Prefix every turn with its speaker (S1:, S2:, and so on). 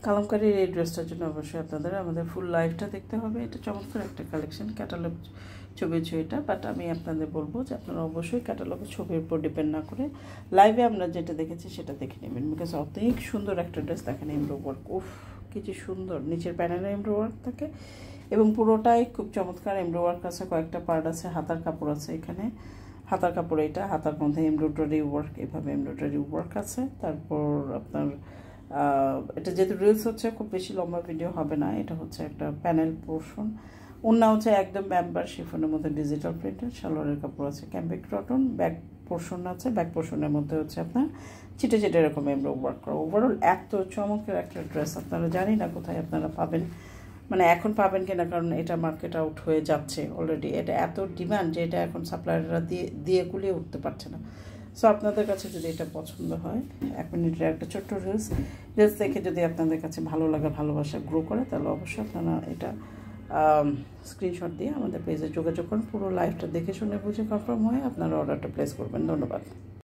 S1: কালামকারীর এই ড্রেসটার জন্য অবশ্যই আপনাদের আমাদের ফুল লাইফটা দেখতে হবে। এটা চমৎকার একটা কালেকশন, ক্যাটালগ ছবির ছবিটা, বাট আমি আপনাদের বলবো যে আপনারা অবশ্যই ক্যাটালগের ছবির উপর ডিপেন্ড না করে লাইভে আমরা যেটা দেখেছি সেটা দেখে নেবেন, বিকজ অনেক সুন্দর একটা ড্রেস। দেখেন এমব্রো ওয়ার্ক, উফ কি যে সুন্দর, নিচের প্যানেলে এমব্রো ওয়ার্ক থাকে এবং পুরোটাই খুব চমৎকার এমব্রো ওয়ার্ক আছে, কয়েকটা পার্ট আছে, হাতার কাপড় আছে এখানে, হাতার কাপড় এটা, হাতার মধ্যে এমব্রয়ডারি ওয়ার্ক, এভাবে এমব্রয়ডারি ওয়ার্ক আছে। তারপর আপনার এটা যেহেতু রিলস হচ্ছে খুব বেশি লম্বা ভিডিও হবে না, এটা হচ্ছে একটা প্যানেল পোর্শন। ওন্না হচ্ছে একদম ব্যাম্বার শিফনের মধ্যে ডিজিটাল প্রিন্টেড, সালোয়ারের কাপড় আছে ক্যাম্বিক কটন, ব্যাক পোর্শন আছে, ব্যাক পোর্শনের মধ্যে হচ্ছে আপনার চিটে চিটে এরকম এমব্রো ওয়ার্ক করা। ওভারঅল এত চমকের একটা ড্রেস, আপনারা জানি না কোথায় আপনারা পাবেন, মানে এখন পাবেন কিনা, কারণ এটা মার্কেট আউট হয়ে যাচ্ছে অলরেডি। এটা এত ডিমান্ড যে এটা এখন সাপ্লায়াররা দিয়ে কুলিয়ে উঠতে পারছে না। সো আপনাদের কাছে যদি এটা পছন্দ হয়, 1 মিনিটের একটা ছোট্ট রিলস দেখে যদি আপনাদের কাছে ভালো লাগে, ভালোবাসা গ্রো করে, তাহলে অবশ্যই আপনারা এটা স্ক্রিনশট দিয়ে আমাদের পেজে যোগাযোগ করুন। পুরো লাইভটা দেখে শুনে বুঝে কনফার্ম হয়ে আপনারা অর্ডারটা প্লেস করবেন। ধন্যবাদ।